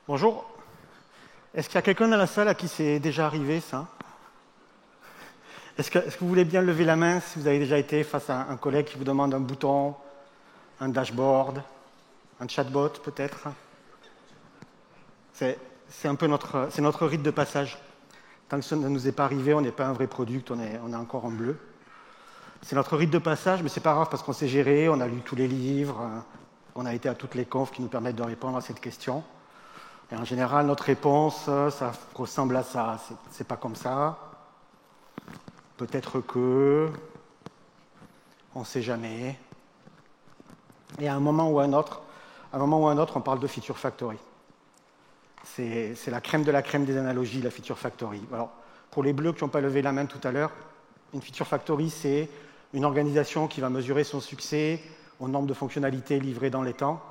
Bonjour. Est-ce qu'il y a quelqu'un dans la salle à qui c'est déjà arrivé, ça? Est-ce que vous voulez bien lever la main si vous avez déjà été face à un collègue qui vous demande un bouton, un dashboard, un chatbot peut-être? C'est un peu notre rite de passage. Tant que ça ne nous est pas arrivé, on n'est pas un vrai product, on est encore en bleu. C'est notre rite de passage, mais c'est pas grave parce qu'on sait gérer, on a lu tous les livres, on a été à toutes les confs qui nous permettent de répondre à cette question. Et en général, notre réponse, ça ressemble à ça. C'est pas comme ça. Peut-être que, on ne sait jamais. Et à un moment ou à un autre, on parle de Feature Factory. C'est la crème de la crème des analogies, la Feature Factory. Alors, pour les bleus qui n'ont pas levé la main tout à l'heure, une Feature Factory, c'est une organisation qui va mesurer son succès au nombre de fonctionnalités livrées dans les temps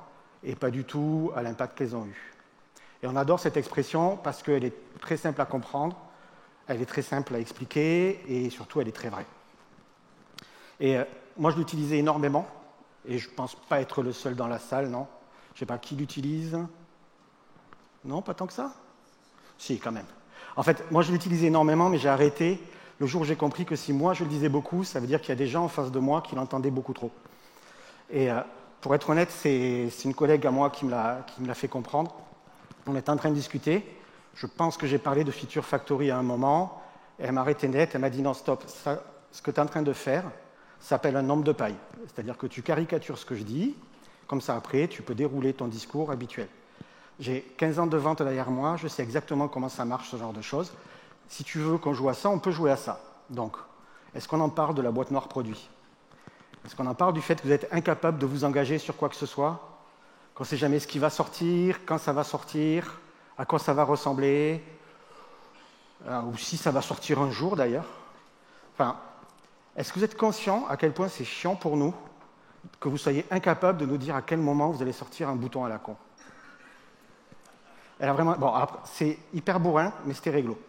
et pas du tout à l'impact qu'elles ont eu. Et on adore cette expression parce qu'elle est très simple à comprendre, elle est très simple à expliquer et surtout elle est très vraie. Et moi je l'utilisais énormément et je ne pense pas être le seul dans la salle, non? Je ne sais pas qui l'utilise. Non, pas tant que ça? Si, quand même. En fait, moi je l'utilisais énormément mais j'ai arrêté le jour où j'ai compris que si moi je le disais beaucoup, ça veut dire qu'il y a des gens en face de moi qui l'entendaient beaucoup trop. Et pour être honnête, c'est une collègue à moi qui me l'a fait comprendre. On était en train de discuter. Je pense que j'ai parlé de Feature Factory à un moment. Et elle m'a arrêté net. Elle m'a dit non, stop. Ça, ce que tu es en train de faire s'appelle un nombre de paille. C'est-à-dire que tu caricatures ce que je dis. Comme ça, après, tu peux dérouler ton discours habituel. J'ai 15 ans de vente derrière moi. Je sais exactement comment ça marche, ce genre de choses. Si tu veux qu'on joue à ça, on peut jouer à ça. Donc, est-ce qu'on en parle de la boîte noire produit? Est-ce qu'on en parle du fait que vous êtes incapable de vous engager sur quoi que ce soit? Qu'on ne sait jamais ce qui va sortir, quand ça va sortir, à quoi ça va ressembler, ou si ça va sortir un jour d'ailleurs. Enfin, est-ce que vous êtes conscient à quel point c'est chiant pour nous que vous soyez incapable de nous dire à quel moment vous allez sortir un bouton à la con? Elle a vraiment... Bon, c'est hyper bourrin, mais c'était réglo.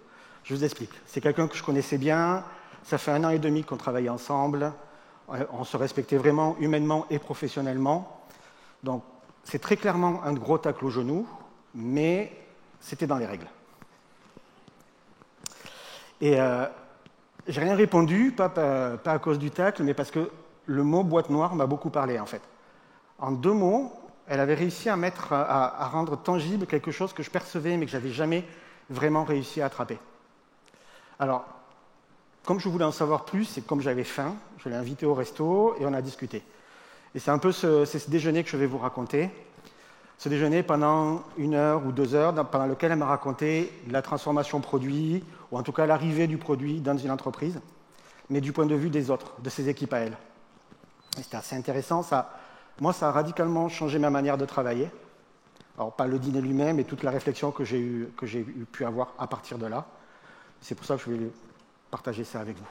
Je vous explique. C'est quelqu'un que je connaissais bien, ça fait 1 an et demi qu'on travaillait ensemble, on se respectait vraiment humainement et professionnellement. Donc, c'est très clairement un gros tacle au genou, mais c'était dans les règles. Et j'ai rien répondu, pas à cause du tacle, mais parce que le mot boîte noire m'a beaucoup parlé, en fait. En 2 mots, elle avait réussi à rendre tangible quelque chose que je percevais, mais que je n'avais jamais vraiment réussi à attraper. Alors, comme je voulais en savoir plus et comme j'avais faim, je l'ai invitée au resto et on a discuté. Et c'est un peu ce déjeuner que je vais vous raconter. Ce déjeuner pendant 1 heure ou 2 heures, pendant lequel elle m'a raconté la transformation produit, ou en tout cas l'arrivée du produit dans une entreprise, mais du point de vue des autres, de ses équipes à elle. Et c'était assez intéressant. Moi, ça a radicalement changé ma manière de travailler. Alors, pas le dîner lui-même, mais toute la réflexion que j'ai pu avoir à partir de là. C'est pour ça que je vais partager ça avec vous.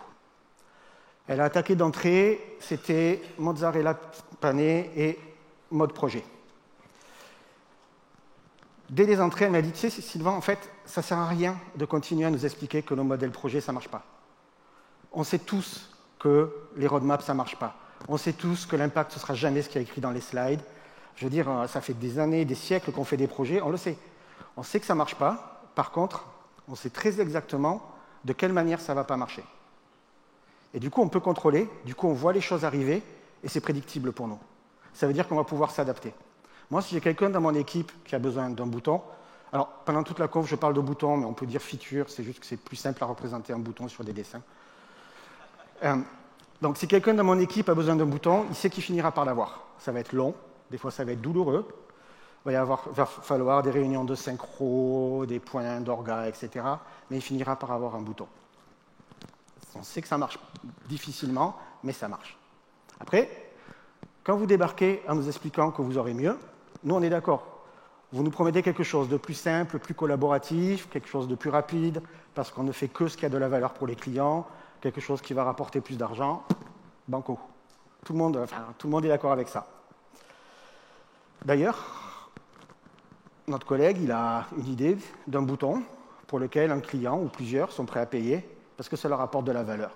Elle a attaqué d'entrée, c'était mozzarella pané et mode projet. Dès les entrées, elle m'a dit, tu sais, Sylvain, en fait, ça ne sert à rien de continuer à nous expliquer que nos modèles projets, ça ne marche pas. On sait tous que les roadmaps, ça ne marche pas. On sait tous que l'impact, ce ne sera jamais ce qui est écrit dans les slides. Je veux dire, ça fait des années, des siècles qu'on fait des projets, on le sait. On sait que ça ne marche pas. Par contre, on sait très exactement de quelle manière ça ne va pas marcher. Et du coup, on peut contrôler, du coup, on voit les choses arriver, et c'est prédictible pour nous. Ça veut dire qu'on va pouvoir s'adapter. Moi, si j'ai quelqu'un dans mon équipe qui a besoin d'un bouton, alors pendant toute la conf, je parle de bouton, mais on peut dire feature, c'est juste que c'est plus simple à représenter un bouton sur des dessins. Donc, si quelqu'un dans mon équipe a besoin d'un bouton, il sait qu'il finira par l'avoir. Ça va être long, des fois ça va être douloureux, il va falloir des réunions de synchro, des points d'orga, etc., mais il finira par avoir un bouton. On sait que ça marche difficilement, mais ça marche. Après, quand vous débarquez en nous expliquant que vous aurez mieux, nous on est d'accord. Vous nous promettez quelque chose de plus simple, plus collaboratif, quelque chose de plus rapide, parce qu'on ne fait que ce qui a de la valeur pour les clients, quelque chose qui va rapporter plus d'argent, banco. Tout le monde est d'accord avec ça. D'ailleurs, notre collègue, il a une idée d'un bouton pour lequel un client ou plusieurs sont prêts à payer parce que ça leur apporte de la valeur.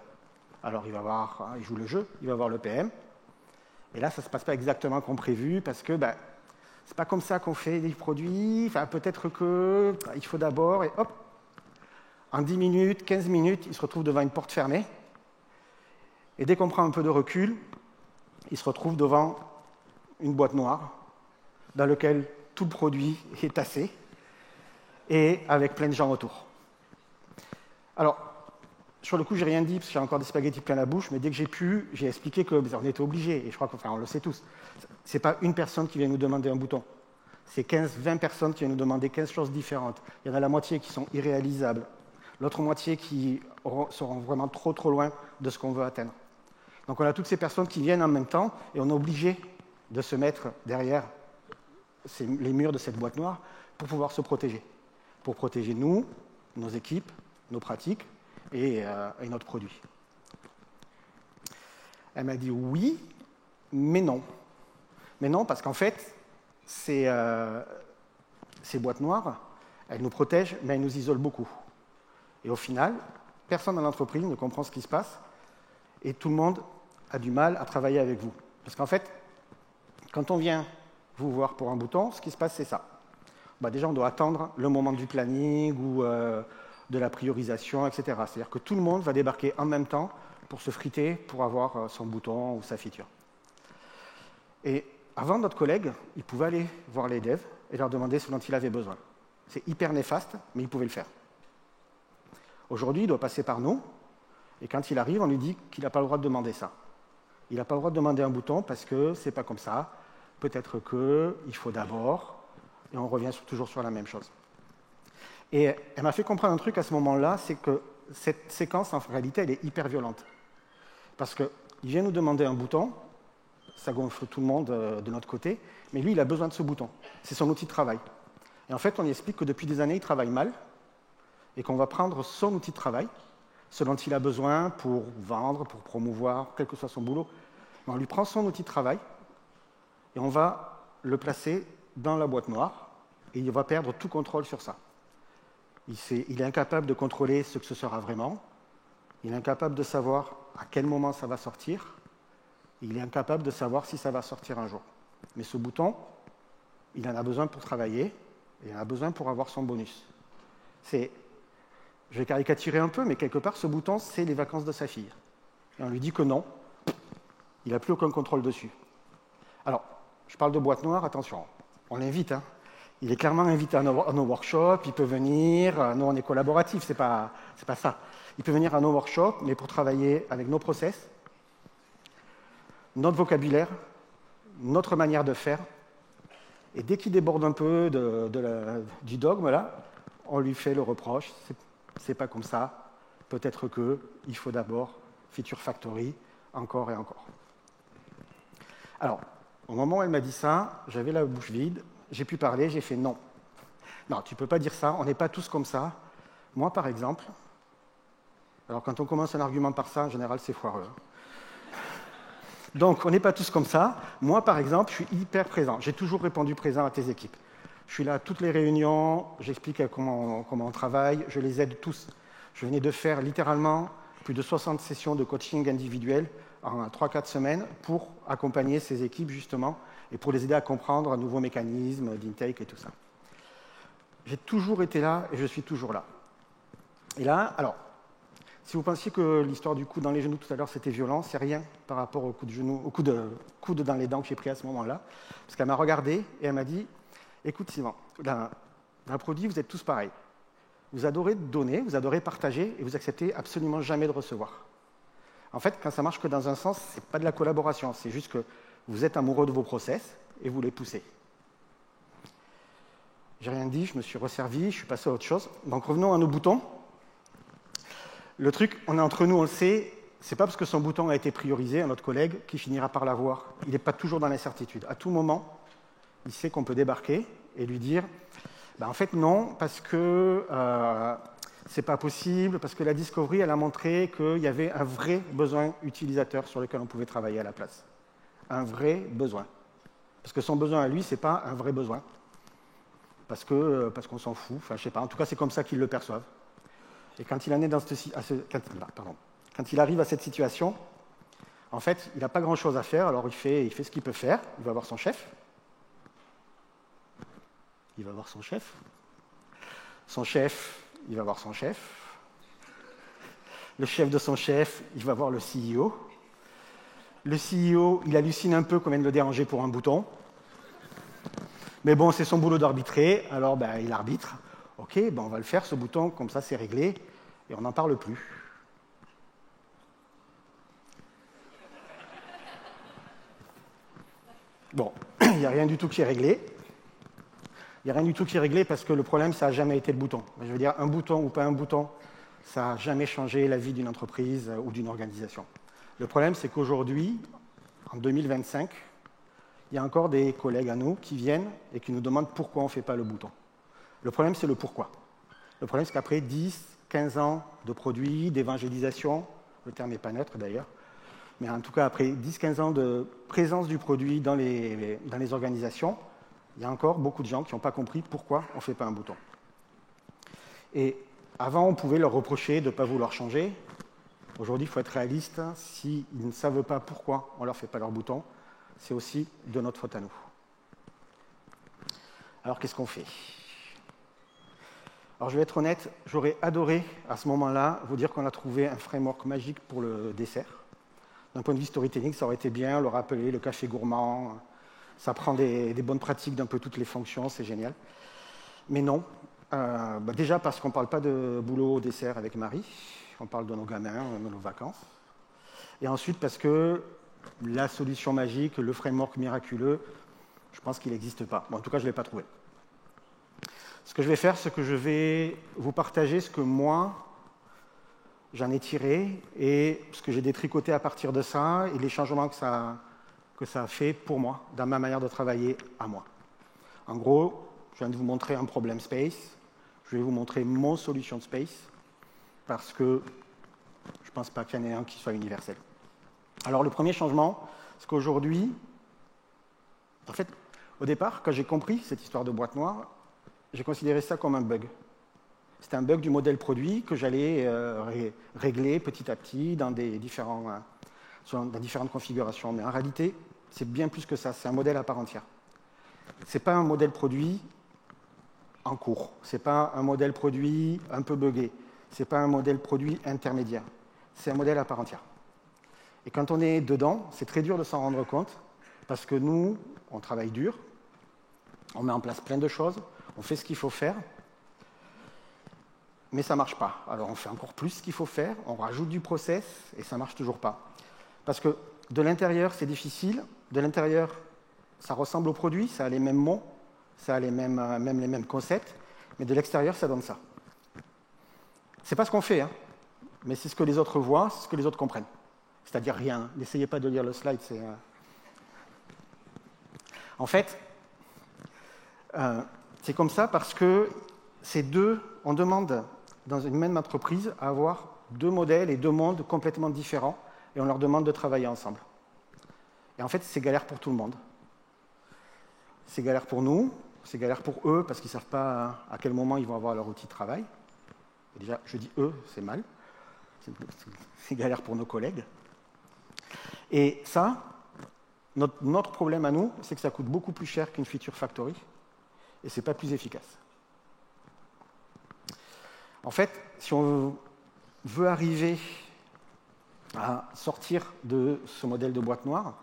Alors il joue le jeu, il va voir le PM, et là ça ne se passe pas exactement comme prévu parce que c'est pas comme ça qu'on fait des produits, enfin, peut-être que il faut d'abord, et hop, en 10 minutes, 15 minutes, il se retrouve devant une porte fermée, et dès qu'on prend un peu de recul, il se retrouve devant une boîte noire, dans laquelle tout le produit est tassé, et avec plein de gens autour. Alors, sur le coup, j'ai rien dit, parce que j'ai encore des spaghettis plein la bouche, mais dès que j'ai pu, j'ai expliqué qu'on était obligés, et je crois qu'on le sait tous. C'est pas une personne qui vient nous demander un bouton. C'est 15, 20 personnes qui viennent nous demander 15 choses différentes. Il y en a la moitié qui sont irréalisables, l'autre moitié qui seront vraiment trop loin de ce qu'on veut atteindre. Donc on a toutes ces personnes qui viennent en même temps, et on est obligé de se mettre derrière les murs de cette boîte noire pour pouvoir se protéger. Pour protéger nous, nos équipes, nos pratiques et notre produit. Elle m'a dit oui, mais non. Mais non, parce qu'en fait, ces boîtes noires, elles nous protègent, mais elles nous isolent beaucoup. Et au final, personne dans l'entreprise ne comprend ce qui se passe, et tout le monde a du mal à travailler avec vous. Parce qu'en fait, quand on vient vous voir pour un bouton, ce qui se passe, c'est ça. Déjà, on doit attendre le moment du planning ou de la priorisation, etc. C'est-à-dire que tout le monde va débarquer en même temps pour se friter, pour avoir son bouton ou sa feature. Et avant, notre collègue, il pouvait aller voir les devs et leur demander ce dont il avait besoin. C'est hyper néfaste, mais il pouvait le faire. Aujourd'hui, il doit passer par nous, et quand il arrive, on lui dit qu'il n'a pas le droit de demander ça. Il n'a pas le droit de demander un bouton parce que c'est pas comme ça. Peut-être qu'il faut d'abord, et on revient toujours sur la même chose. Et elle m'a fait comprendre un truc à ce moment-là, c'est que cette séquence, en réalité, elle est hyper violente. Parce qu'il vient nous demander un bouton, ça gonfle tout le monde de notre côté, mais lui, il a besoin de ce bouton. C'est son outil de travail. Et en fait, on lui explique que depuis des années, il travaille mal, et qu'on va prendre son outil de travail, ce dont il a besoin pour vendre, pour promouvoir, quel que soit son boulot. Mais on lui prend son outil de travail, et on va le placer dans la boîte noire, et il va perdre tout contrôle sur ça. Il est incapable de contrôler ce que ce sera vraiment, il est incapable de savoir à quel moment ça va sortir, il est incapable de savoir si ça va sortir un jour. Mais ce bouton, il en a besoin pour travailler, et il en a besoin pour avoir son bonus. Je vais caricaturer un peu, mais quelque part, ce bouton, c'est les vacances de sa fille. Et on lui dit que non, il n'a plus aucun contrôle dessus. Alors, je parle de boîte noire, attention, on l'invite, hein. Il est clairement invité à nos workshops, il peut venir, nous on est collaboratifs, c'est pas ça. Il peut venir à nos workshops, mais pour travailler avec nos process, notre vocabulaire, notre manière de faire, et dès qu'il déborde un peu du dogme, là, on lui fait le reproche, c'est pas comme ça, peut-être qu'il faut d'abord Feature Factory, encore et encore. Alors, au moment où elle m'a dit ça, j'avais la bouche vide, j'ai pu parler, j'ai fait non. Non, tu ne peux pas dire ça, on n'est pas tous comme ça. Moi, par exemple, alors quand on commence un argument par ça, en général, c'est foireux. Donc, on n'est pas tous comme ça. Moi, par exemple, je suis hyper présent. J'ai toujours répondu présent à tes équipes. Je suis là à toutes les réunions, j'explique comment on travaille, je les aide tous. Je venais de faire littéralement plus de 60 sessions de coaching individuel en 3-4 semaines pour accompagner ces équipes, justement, et pour les aider à comprendre un nouveau mécanisme d'intake et tout ça. J'ai toujours été là et je suis toujours là. Et là, alors, si vous pensiez que l'histoire du coup dans les genoux tout à l'heure c'était violent, c'est rien par rapport au coup de genou, au coup de coude dans les dents que j'ai pris à ce moment-là. Parce qu'elle m'a regardé et elle m'a dit « Écoute Simon, dans un produit, vous êtes tous pareils. Vous adorez donner, vous adorez partager et vous acceptez absolument jamais de recevoir. En fait, quand ça marche que dans un sens, c'est pas de la collaboration, c'est juste que vous êtes amoureux de vos process et vous les poussez. » J'ai rien dit, je me suis resservi, je suis passé à autre chose. Donc revenons à nos boutons. Le truc, on est entre nous, on le sait, c'est pas parce que son bouton a été priorisé à notre collègue qu'il finira par l'avoir. Il n'est pas toujours dans l'incertitude. À tout moment, il sait qu'on peut débarquer et lui dire en fait non, parce que c'est pas possible, parce que la discovery, elle a montré qu'il y avait un vrai besoin utilisateur sur lequel on pouvait travailler à la place. Un vrai besoin. Parce que son besoin à lui, c'est pas un vrai besoin. Parce qu'on s'en fout, enfin je sais pas, en tout cas c'est comme ça qu'ils le perçoivent. Et quand il en est quand il arrive à cette situation, en fait, il n'a pas grand-chose à faire, alors il fait ce qu'il peut faire, il va voir son chef, il va voir son chef. Son chef, il va voir son chef. Le chef de son chef, il va voir le CEO. Le CEO, il hallucine un peu qu'on vient de le déranger pour un bouton. Mais bon, c'est son boulot d'arbitrer, alors il arbitre. Ok, on va le faire, ce bouton, comme ça c'est réglé, et on n'en parle plus. Bon, il n'y a rien du tout qui est réglé. Il n'y a rien du tout qui est réglé parce que le problème, ça n'a jamais été le bouton. Je veux dire, un bouton ou pas un bouton, ça n'a jamais changé la vie d'une entreprise ou d'une organisation. Le problème, c'est qu'aujourd'hui, en 2025, il y a encore des collègues à nous qui viennent et qui nous demandent pourquoi on ne fait pas le bouton. Le problème, c'est le pourquoi. Le problème, c'est qu'après 10, 15 ans de produits, d'évangélisation, le terme n'est pas neutre d'ailleurs, mais en tout cas, après 10-15 ans de présence du produit dans les organisations, il y a encore beaucoup de gens qui n'ont pas compris pourquoi on ne fait pas un bouton. Et avant, on pouvait leur reprocher de ne pas vouloir changer. Aujourd'hui, il faut être réaliste. S'ils ne savent pas pourquoi on ne leur fait pas leur bouton, c'est aussi de notre faute à nous. Alors, qu'est-ce qu'on fait? Alors, je vais être honnête, j'aurais adoré, à ce moment-là, vous dire qu'on a trouvé un framework magique pour le dessert. D'un point de vue storytelling, ça aurait été bien, le rappeler, le café gourmand, ça prend des bonnes pratiques d'un peu toutes les fonctions, c'est génial. Mais non, déjà parce qu'on ne parle pas de boulot au dessert avec Marie, on parle de nos gamins, de nos vacances. Et ensuite parce que la solution magique, le framework miraculeux, je pense qu'il n'existe pas. Bon, en tout cas, je ne l'ai pas trouvé. Ce que je vais faire, c'est que je vais vous partager ce que moi, j'en ai tiré et ce que j'ai détricoté à partir de ça et les changements que ça a fait pour moi, dans ma manière de travailler à moi. En gros, je viens de vous montrer un problème space, je vais vous montrer mon solution space, parce que je ne pense pas qu'il y en ait un qui soit universel. Alors le premier changement, c'est qu'aujourd'hui, en fait, au départ, quand j'ai compris cette histoire de boîte noire, j'ai considéré ça comme un bug. C'était un bug du modèle produit que j'allais régler petit à petit dans différentes configurations. Mais en réalité, c'est bien plus que ça, c'est un modèle à part entière. Ce n'est pas un modèle produit en cours, ce n'est pas un modèle produit un peu buggé, ce n'est pas un modèle produit intermédiaire, c'est un modèle à part entière. Et quand on est dedans, c'est très dur de s'en rendre compte, parce que nous, on travaille dur, on met en place plein de choses, on fait ce qu'il faut faire, mais ça ne marche pas. Alors on fait encore plus ce qu'il faut faire, on rajoute du process, et ça ne marche toujours pas. Parce que de l'intérieur, c'est difficile, de l'intérieur, ça ressemble au produit, ça a les mêmes mots, ça a même les mêmes concepts, mais de l'extérieur, ça donne ça. C'est pas ce qu'on fait, mais c'est ce que les autres voient, c'est ce que les autres comprennent. C'est-à-dire rien. N'essayez pas de lire le slide, c'est... En fait, c'est comme ça parce que on demande dans une même entreprise à avoir deux modèles et deux mondes complètement différents, et on leur demande de travailler ensemble. Et en fait, c'est galère pour tout le monde. C'est galère pour nous, c'est galère pour eux, parce qu'ils ne savent pas à quel moment ils vont avoir leur outil de travail. Et déjà, je dis eux, c'est mal. C'est galère pour nos collègues. Et ça, notre problème à nous, c'est que ça coûte beaucoup plus cher qu'une feature factory, et ce n'est pas plus efficace. En fait, si on veut arriver à sortir de ce modèle de boîte noire,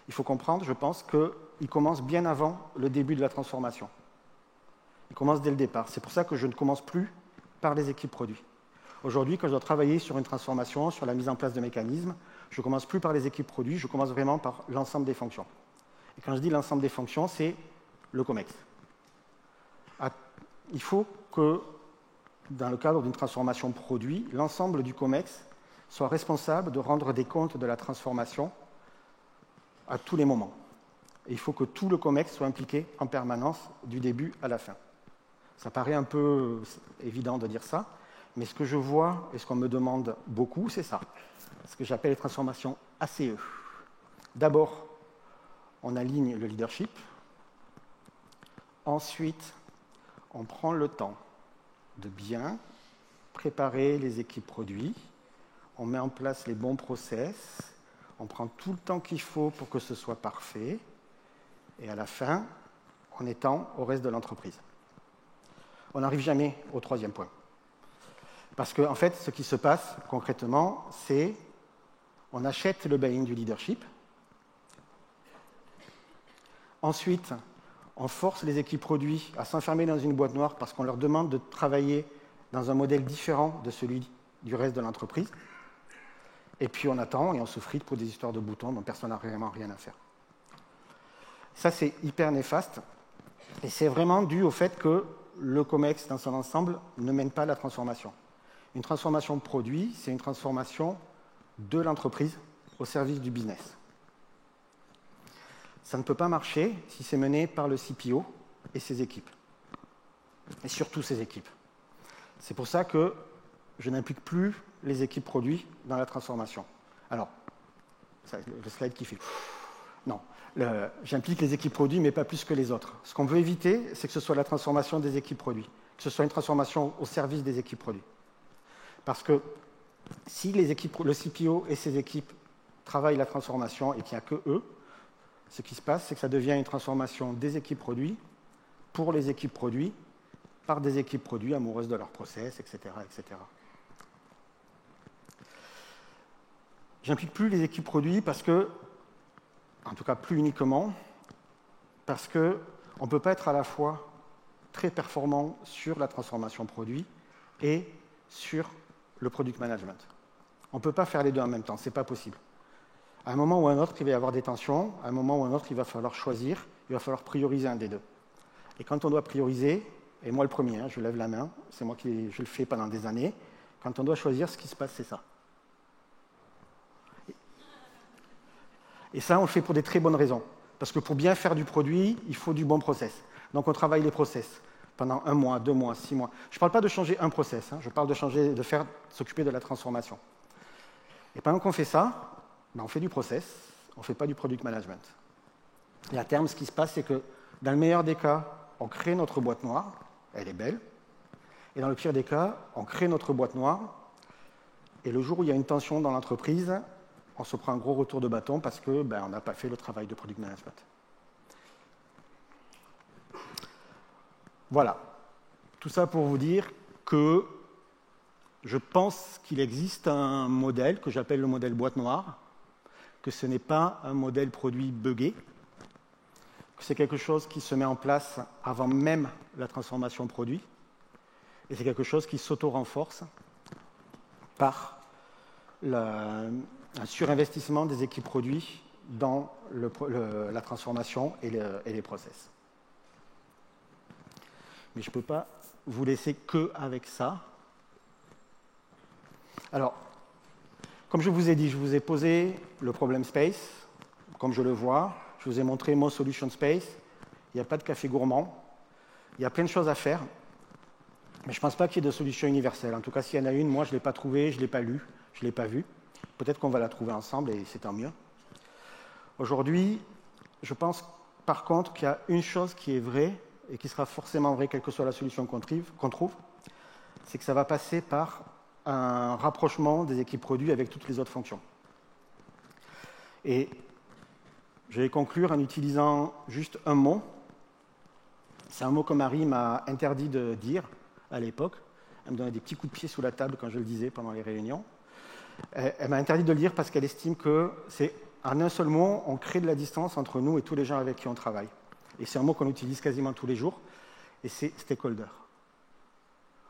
il faut comprendre, je pense, qu'il commence bien avant le début de la transformation. Il commence dès le départ. C'est pour ça que je ne commence plus par les équipes produits. Aujourd'hui, quand je dois travailler sur une transformation, sur la mise en place de mécanismes, je ne commence plus par les équipes produits, je commence vraiment par l'ensemble des fonctions. Et quand je dis l'ensemble des fonctions, c'est le COMEX. Il faut que, dans le cadre d'une transformation produit, l'ensemble du COMEX soit responsable de rendre des comptes de la transformation à tous les moments. Et il faut que tout le COMEX soit impliqué en permanence, du début à la fin. Ça paraît un peu évident de dire ça, mais ce que je vois et ce qu'on me demande beaucoup, c'est ça. Ce que j'appelle les transformations ACE. D'abord, on aligne le leadership. Ensuite, on prend le temps de bien préparer les équipes produits. On met en place les bons process. On prend tout le temps qu'il faut pour que ce soit parfait. Et à la fin, on étend au reste de l'entreprise. on n'arrive jamais au troisième point. Parce qu'en fait, ce qui se passe concrètement, c'est on achète le buy-in du leadership. Ensuite, on force les équipes produits à s'enfermer dans une boîte noire parce qu'on leur demande de travailler dans un modèle différent de celui du reste de l'entreprise. Et puis on attend et on se frite pour des histoires de boutons dont personne n'a vraiment rien à faire. Ça, c'est hyper néfaste. Et c'est vraiment dû au fait que le COMEX, dans son ensemble, ne mène pas la transformation. Une transformation de produit, c'est une transformation de l'entreprise au service du business. Ça ne peut pas marcher si c'est mené par le CPO et ses équipes. Et surtout ses équipes. C'est pour ça que je n'implique plus les équipes produits dans la transformation. Alors, le slide qui fait... Non, j'implique les équipes produits, mais pas plus que les autres. Ce qu'on veut éviter, c'est que ce soit la transformation des équipes produits, que ce soit une transformation au service des équipes produits. Parce que si le CPO et ses équipes travaillent la transformation et qu'il n'y a que eux, ce qui se passe, c'est que ça devient une transformation des équipes produits pour les équipes produits, par des équipes produits amoureuses de leur process, etc., etc. J'implique plus les équipes produits parce que, en tout cas plus uniquement, parce qu'on ne peut pas être à la fois très performant sur la transformation produit et sur le product management. On ne peut pas faire les deux en même temps, ce n'est pas possible. À un moment ou à un autre, il va y avoir des tensions, à un moment ou à un autre, il va falloir choisir, il va falloir prioriser un des deux. Et quand on doit prioriser, et moi le premier, je lève la main, c'est moi qui je le fais pendant des années, quand on doit choisir, ce qui se passe, c'est ça. Et ça, on le fait pour des très bonnes raisons. Parce que pour bien faire du produit, il faut du bon process. Donc on travaille les process pendant 1 mois, 2 mois, 6 mois. Je ne parle pas de changer un process, je parle de s'occuper de la transformation. Et pendant qu'on fait ça, on fait du process, on ne fait pas du product management. Et à terme, ce qui se passe, c'est que dans le meilleur des cas, on crée notre boîte noire, elle est belle, et dans le pire des cas, on crée notre boîte noire, et le jour où il y a une tension dans l'entreprise, on se prend un gros retour de bâton parce qu'on n'a pas fait le travail de product management. Voilà. Tout ça pour vous dire que je pense qu'il existe un modèle que j'appelle le modèle boîte noire, que ce n'est pas un modèle produit buggé, que c'est quelque chose qui se met en place avant même la transformation produit, et c'est quelque chose qui s'auto-renforce par un surinvestissement des équipes produits dans la transformation et les process. Mais je ne peux pas vous laisser qu'avec ça. Alors, comme je vous ai dit, je vous ai posé le problem space, comme je le vois. Je vous ai montré mon solution space. Il n'y a pas de café gourmand. Il y a plein de choses à faire. Mais je ne pense pas qu'il y ait de solution universelle. En tout cas, s'il y en a une, moi, je ne l'ai pas trouvée, je ne l'ai pas lue, je ne l'ai pas vue. Peut-être qu'on va la trouver ensemble et c'est tant mieux. Aujourd'hui, je pense par contre qu'il y a une chose qui est vraie et qui sera forcément vraie, quelle que soit la solution qu'on trouve, c'est que ça va passer par un rapprochement des équipes produits avec toutes les autres fonctions. Et je vais conclure en utilisant juste un mot. C'est un mot que Marie m'a interdit de dire à l'époque. Elle me donnait des petits coups de pied sous la table quand je le disais pendant les réunions. Elle m'a interdit de le dire parce qu'elle estime que c'est en un seul mot, on crée de la distance entre nous et tous les gens avec qui on travaille. Et c'est un mot qu'on utilise quasiment tous les jours, et c'est stakeholder.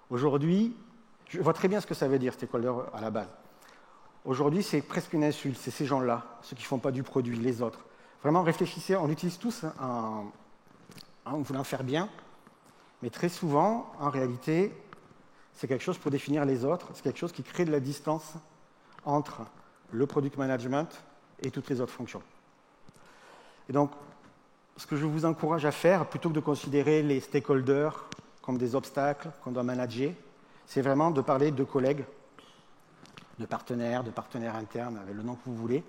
Aujourd'hui, je vois très bien ce que ça veut dire, stakeholder, à la base. Aujourd'hui, c'est presque une insulte, c'est ces gens-là, ceux qui ne font pas du produit, les autres. Vraiment, réfléchissez, on l'utilise tous en voulant faire bien, mais très souvent, en réalité, c'est quelque chose pour définir les autres, c'est quelque chose qui crée de la distance entre le product management et toutes les autres fonctions. Et donc, ce que je vous encourage à faire, plutôt que de considérer les stakeholders comme des obstacles qu'on doit manager, c'est vraiment de parler de collègues, de partenaires internes, avec le nom que vous voulez.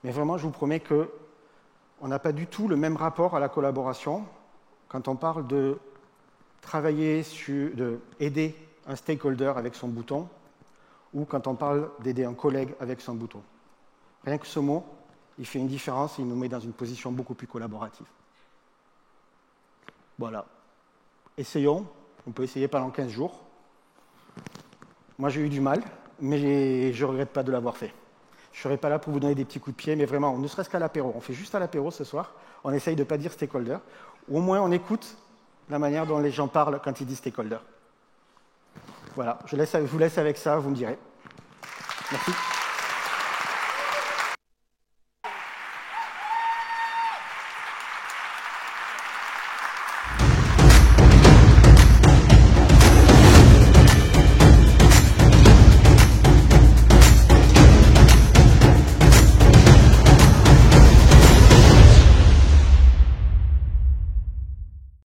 Mais vraiment, je vous promets qu'on n'a pas du tout le même rapport à la collaboration quand on parle de travailler d'aider un stakeholder avec son bouton ou quand on parle d'aider un collègue avec son bouton. Rien que ce mot, il fait une différence et il nous met dans une position beaucoup plus collaborative. Voilà. Essayons. On peut essayer pendant 15 jours. Moi, j'ai eu du mal, mais je ne regrette pas de l'avoir fait. Je ne serai pas là pour vous donner des petits coups de pied, mais vraiment, ne serait-ce qu'à l'apéro. On fait juste à l'apéro ce soir. On essaye de ne pas dire stakeholder. Ou au moins, on écoute la manière dont les gens parlent quand ils disent stakeholder. Voilà, je vous laisse avec ça, vous me direz. Merci.